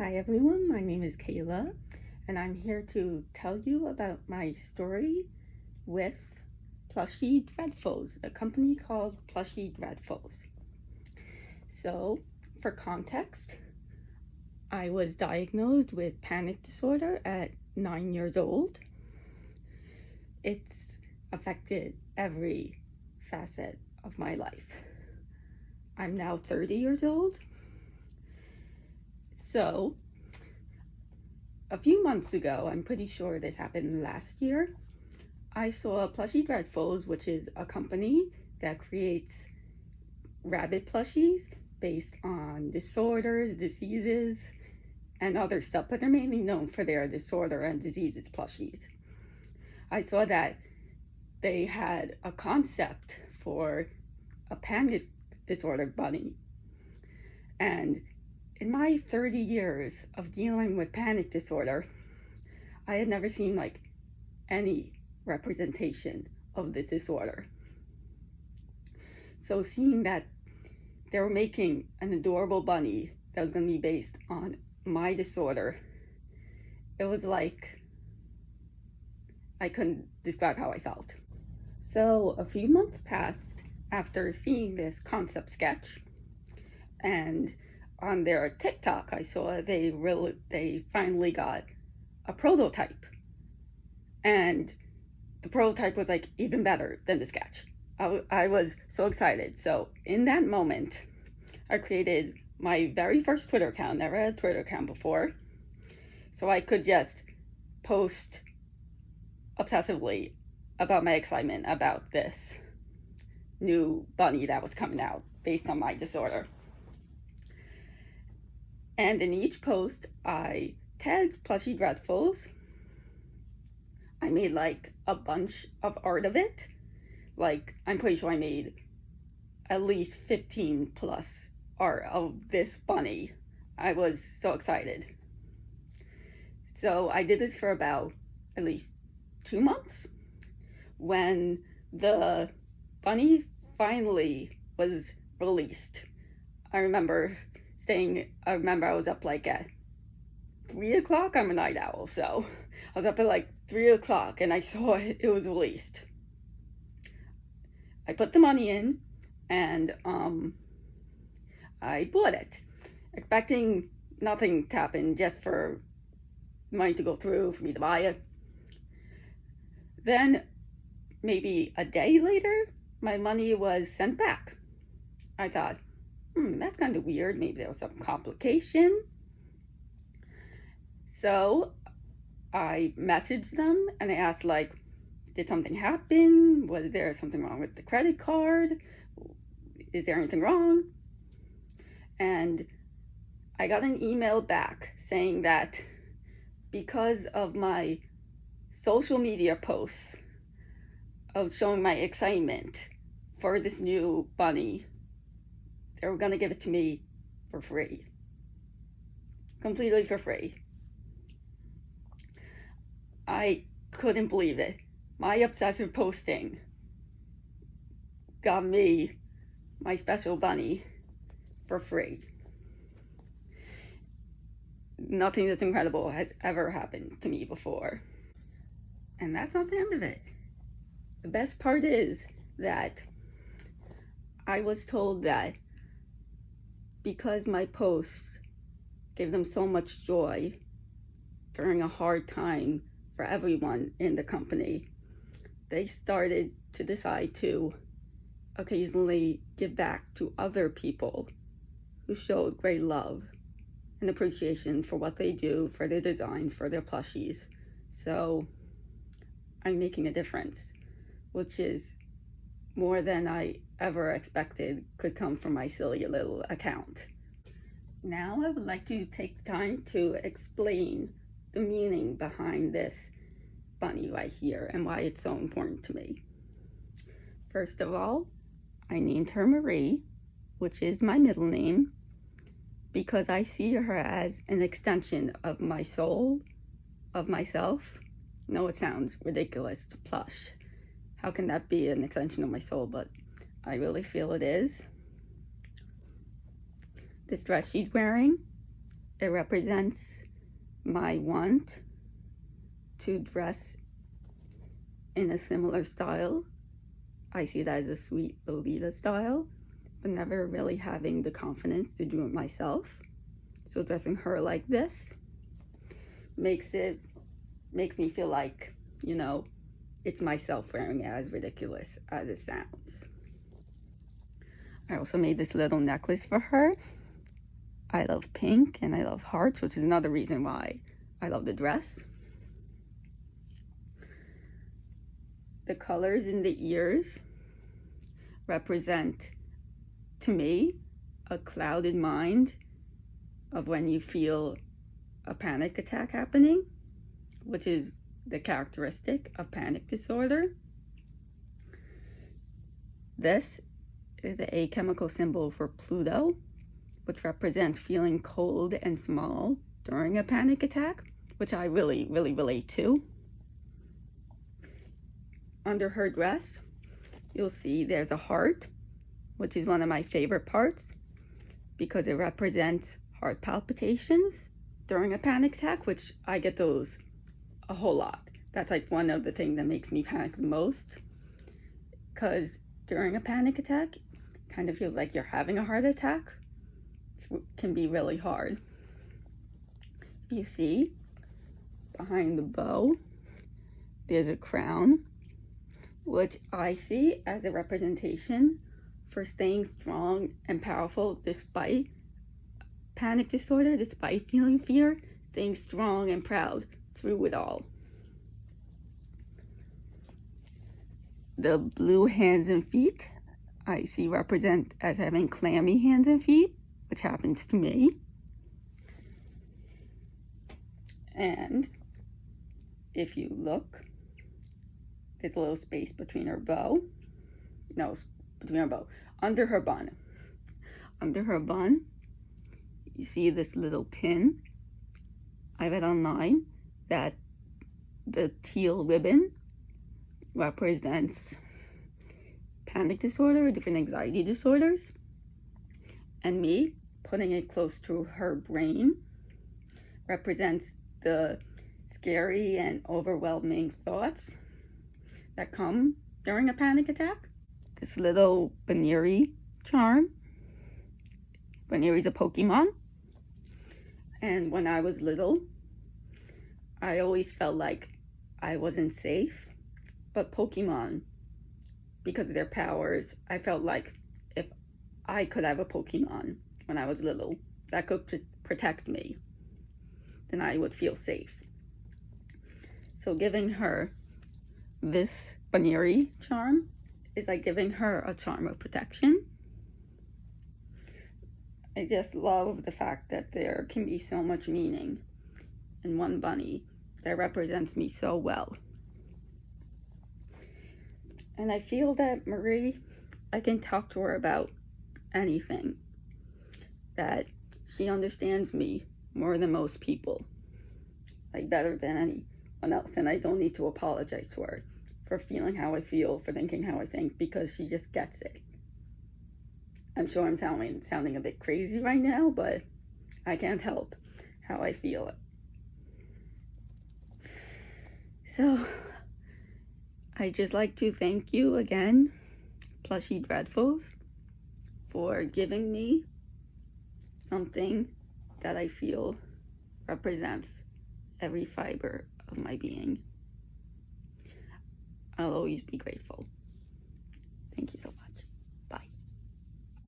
Hi everyone, my name is Kayla, and I'm here to tell you about my story with Plushie Dreadfuls, a company called Plushie Dreadfuls. So, for context, I was diagnosed with panic disorder at 9 years old. It's affected every facet of my life. I'm now 30 years old. So, a few months ago, I'm pretty sure this happened last year, I saw Plushie Dreadfuls, which is a company that creates rabbit plushies based on disorders, diseases, and other stuff, but they're mainly known for their disorder and diseases plushies. I saw that they had a concept for a panic disorder bunny, and in my 30 years of dealing with panic disorder, I had never seen any representation of this disorder. So seeing that they were making an adorable bunny that was going to be based on my disorder, it was like I couldn't describe how I felt. So a few months passed after seeing this concept sketch, and on their TikTok, I saw they finally got a prototype, and the prototype was even better than the sketch. I was so excited. So in that moment, I created my very first Twitter account. Never had a Twitter account before, so I could just post obsessively about my excitement about this new bunny that was coming out based on my disorder. And in each post, I tagged Plushie Dreadfuls. I made a bunch of art of it. I'm pretty sure I made at least 15 plus art of this bunny. I was so excited. So I did this for about at least 2 months. When the bunny finally was released, I remember I was up at 3 o'clock. I'm a night owl, so I was up at 3 o'clock and I saw it was released. I put the money in and I bought it, expecting nothing to happen, just for money to go through for me to buy it. Then maybe a day later, my money was sent back. I thought, that's kind of weird. Maybe there was some complication. So I messaged them and I asked, did something happen? Was there something wrong with the credit card? Is there anything wrong? And I got an email back saying that because of my social media posts of showing my excitement for this new bunny, they were going to give it to me for free. Completely for free. I couldn't believe it. My obsessive posting got me my special bunny for free. Nothing this incredible has ever happened to me before. And that's not the end of it. The best part is that I was told that because my posts gave them so much joy during a hard time for everyone in the company, they started to decide to occasionally give back to other people who showed great love and appreciation for what they do, for their designs, for their plushies. So I'm making a difference, which is more than I ever expected could come from my silly little account. Now I would like to take the time to explain the meaning behind this bunny right here and why it's so important to me. First of all, I named her Marie, which is my middle name, because I see her as an extension of my soul, of myself. No, it sounds ridiculous. It's a plush. How can that be an extension of my soul? But I really feel it is. This dress she's wearing It represents my want to dress in a similar style. I see that as a sweet Lolita style, but never really having the confidence to do it myself. So dressing her like this makes me feel like, you know, it's myself wearing it, as ridiculous as it sounds. I also made this little necklace for her. I love pink and I love hearts, which is another reason why I love the dress. The colors in the ears represent, to me, a clouded mind of when you feel a panic attack happening, which is the characteristic of panic disorder. This is the A chemical symbol for Pluto, which represents feeling cold and small during a panic attack, which I really relate to. Under her dress, you'll see there's a heart, which is one of my favorite parts because it represents heart palpitations during a panic attack, which I get those a whole lot. That's like one of the things that makes me panic the most, because during a panic attack, it kind of feels like you're having a heart attack. It can be really hard. You see, behind the bow, there's a crown, which I see as a representation for staying strong and powerful despite panic disorder, despite feeling fear, staying strong and proud through it all. The blue hands and feet I see represent as having clammy hands and feet, which happens to me. And if you look, there's a little space between her bow. No, between her bow. Under her bun. Under her bun, you see this little pin. I read online that the teal ribbon represents panic disorder, different anxiety disorders. And me putting it close to her brain represents the scary and overwhelming thoughts that come during a panic attack. This little Baneri charm. Baneri's a Pokemon. And when I was little, I always felt like I wasn't safe. But Pokemon, because of their powers, I felt like if I could have a Pokemon when I was little that could protect me, then I would feel safe. So giving her this Baneri charm is like giving her a charm of protection. I just love the fact that there can be so much meaning in one bunny that represents me so well. And I feel that Marie, I can talk to her about anything, that she understands me more than most people, like better than anyone else. And I don't need to apologize to her for feeling how I feel, for thinking how I think, because she just gets it. I'm sure I'm sounding a bit crazy right now, but I can't help how I feel. So I'd just like to thank you again, Plushie Dreadfuls, for giving me something that I feel represents every fiber of my being. I'll always be grateful. Thank you so much.